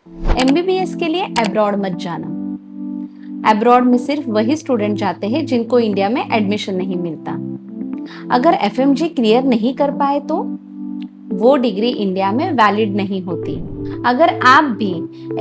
MBBS के लिए abroad मत जाना। अब्रॉड में सिर्फ वही स्टूडेंट जाते हैं जिनको इंडिया में एडमिशन नहीं मिलता। अगर एफएमजी क्लियर नहीं कर पाए तो वो डिग्री इंडिया में वैलिड नहीं होती। अगर आप भी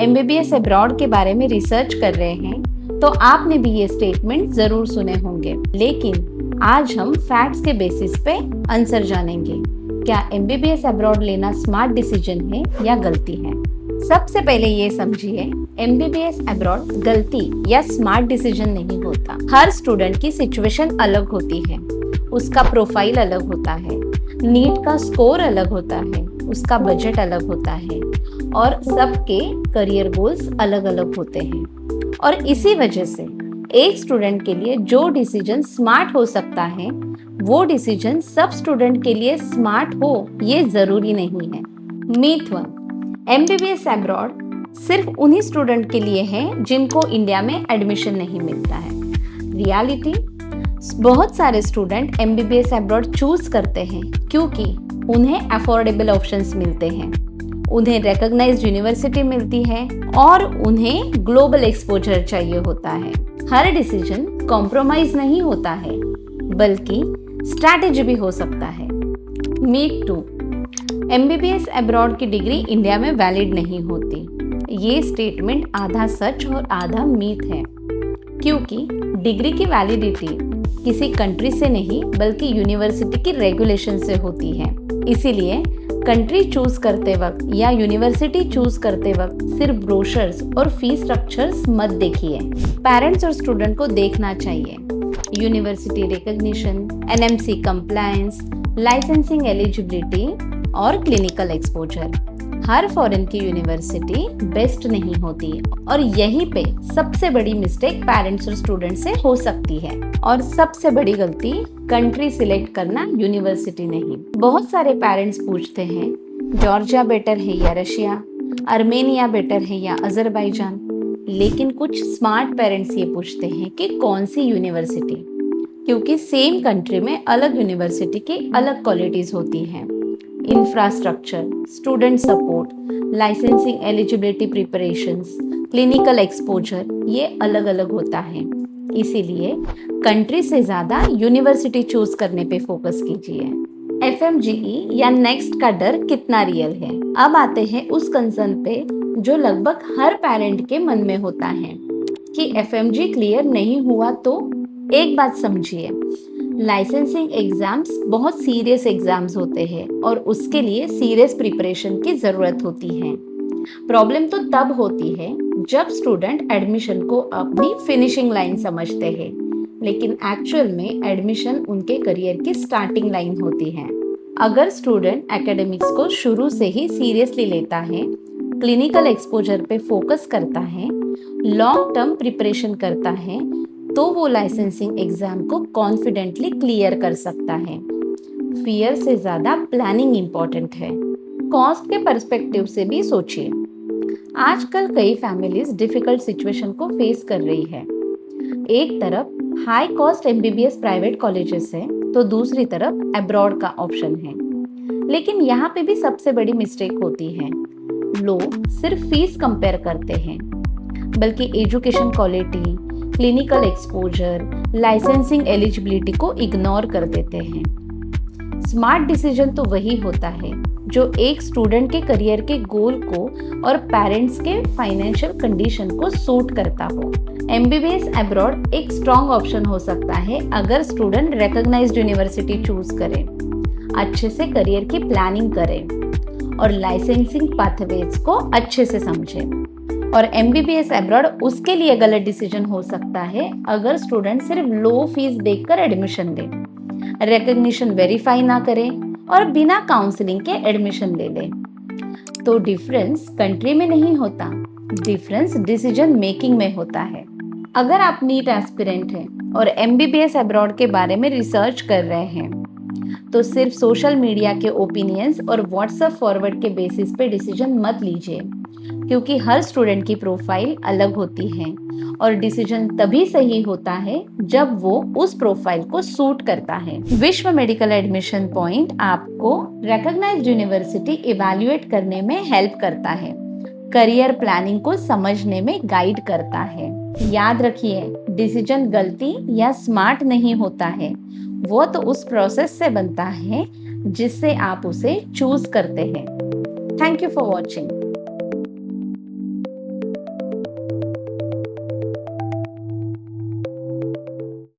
एमबीबीएस अब्रॉड के बारे में रिसर्च कर रहे हैं तो आपने भी ये स्टेटमेंट जरूर सुने होंगे, लेकिन आज हम फैक्ट्स के बेसिस पे आंसर जानेंगे। क्या एमबीबीएस अब्रॉड लेना स्मार्ट डिसीजन है या गलती है? सबसे पहले ये समझिए, एमबीबीएस अब्रॉड गलती या स्मार्ट डिसीजन नहीं होता। हर स्टूडेंट की सिचुएशन अलग होती है, उसका प्रोफाइल अलग होता है, नीट का स्कोर अलग होता है, उसका बजट अलग होता है और सबके करियर गोल्स अलग अलग होते हैं। और इसी वजह से एक स्टूडेंट के लिए जो डिसीजन स्मार्ट हो सकता है वो डिसीजन सब स्टूडेंट के लिए स्मार्ट हो ये जरूरी नहीं है। मीथ 1, एमबीबीएस अब्रॉड सिर्फ उन्हीं स्टूडेंट के लिए है जिनको इंडिया में एडमिशन नहीं मिलता है। रियलिटी, बहुत सारे स्टूडेंट एमबीबीएस अब्रॉड चूज करते हैं क्योंकि उन्हें अफोर्डेबल ऑप्शंस मिलते हैं, उन्हें रिकॉग्नाइज्ड यूनिवर्सिटी मिलती है और उन्हें ग्लोबल एक्सपोजर चाहिए होता है। हर डिसीजन कॉम्प्रोमाइज नहीं होता है बल्कि स्ट्रैटेजी भी हो सकता है। मीट 2, एमबीबीएस अब्रॉड की डिग्री इंडिया में वैलिड नहीं होती। ये स्टेटमेंट आधा सच और आधा मीथ है, क्योंकि डिग्री की वैलिडिटी किसी कंट्री से नहीं बल्कि यूनिवर्सिटी की रेगुलेशन से होती है। इसीलिए कंट्री चूज करते वक्त या यूनिवर्सिटी चूज करते वक्त सिर्फ ब्रोशर्स और फी स्ट्रक्चर्स मत देखिए। पेरेंट्स और स्टूडेंट को देखना चाहिए university recognition, NMC compliance, licensing eligibility और क्लिनिकल एक्सपोजर। हर फॉरेन की यूनिवर्सिटी बेस्ट नहीं होती और यहीं पे सबसे बड़ी मिस्टेक पेरेंट्स और स्टूडेंट से हो सकती है। और सबसे बड़ी गलती कंट्री सिलेक्ट करना, यूनिवर्सिटी नहीं। बहुत सारे पेरेंट्स पूछते हैं जॉर्जिया बेटर है या रशिया, आर्मेनिया बेटर है या अजरबैजान, लेकिन कुछ स्मार्ट पेरेंट्स ये पूछते हैं कि कौन सी यूनिवर्सिटी, क्योंकि सेम कंट्री में अलग यूनिवर्सिटी की अलग क्वालिटीज होती हैं। Infrastructure, student support, licensing eligibility preparations, clinical exposure, ये अलग अलग होता है। इसीलिए कंट्री से ज़्यादा यूनिवर्सिटी चूज करने पे फोकस कीजिए। एफएमजीई या नेक्स्ट का डर कितना रियल है? अब आते हैं उस कंसर्न पे जो लगभग हर पेरेंट के मन में होता है कि एफएमजी क्लियर नहीं हुआ तो। एक बात समझिए, लाइसेंसिंग एग्जाम्स बहुत सीरियस एग्जाम्स होते हैं और उसके लिए सीरियस प्रिपरेशन की ज़रूरत होती है। प्रॉब्लम तो तब होती है जब स्टूडेंट एडमिशन को अपनी फिनिशिंग लाइन समझते हैं, लेकिन एक्चुअल में एडमिशन उनके करियर की स्टार्टिंग लाइन होती है। अगर स्टूडेंट एकेडमिक्स को शुरू से ही सीरियसली लेता है, क्लिनिकल एक्सपोजर पे फोकस करता है, लॉन्ग टर्म प्रिपरेशन करता है, तो वो लाइसेंसिंग एग्जाम को कॉन्फिडेंटली क्लियर कर सकता है। फियर से ज़्यादा प्लानिंग इम्पॉर्टेंट है। कॉस्ट के पर्सपेक्टिव से भी सोचिए। आजकल कई फैमिलीज डिफिकल्ट सिचुएशन को फेस कर रही है। एक तरफ high cost MBBS private colleges है तो दूसरी तरफ अब्रॉड का ऑप्शन है। लेकिन यहाँ पे भी सबसे बड़ी मिस्टेक होती है, लोग सिर्फ फीस कंपेयर करते हैं बल्कि education quality, clinical exposure, licensing eligibility को इग्नोर कर देते हैं। स्मार्ट डिसीजन तो वही होता है जो एक स्टूडेंट के करियर के गोल को और पेरेंट्स के फाइनेंशियल कंडीशन को सूट करता हो। एमबीबीएस अब्रॉड एक स्ट्रॉन्ग ऑप्शन हो सकता है अगर स्टूडेंट रिकॉग्नाइज्ड यूनिवर्सिटी चूज करे, अच्छे से करियर की प्लानिंग करे और लाइसेंसिंग पाथवेज को अच्छे से समझे। और एमबीबीएस अब्रॉड उसके लिए गलत डिसीजन हो सकता है अगर स्टूडेंट सिर्फ लो फीस देखकर एडमिशन ले, रिकॉग्निशन वेरीफाई ना करे और बिना काउंसलिंग के एडमिशन ले ले। तो डिफरेंस कंट्री में नहीं होता, डिफरेंस डिसीजन मेकिंग में होता है। अगर आप नीट एस्पिरेंट हैं और एमबीबीएस अब्रॉड के बारे में रिसर्च कर रहे हैं तो सिर्फ सोशल मीडिया के ओपिनियंस और व्हाट्सएप फॉरवर्ड के बेसिस पे डिसीजन मत लीजिए, क्योंकि हर स्टूडेंट की प्रोफाइल अलग होती है और डिसीजन तभी सही होता है जब वो उस प्रोफाइल को सूट करता है। विश्व मेडिकल एडमिशन पॉइंट आपको रिकॉग्नाइज्ड यूनिवर्सिटी इवैल्यूएट करने में हेल्प करता है। करियर प्लानिंग को समझने में गाइड करता है। याद रखिए, डिसीजन गलती या स्मार्ट नहीं होता है, वो तो उस प्रोसेस से बनता है जिससे आप उसे चूज करते हैं। Thank you for watching.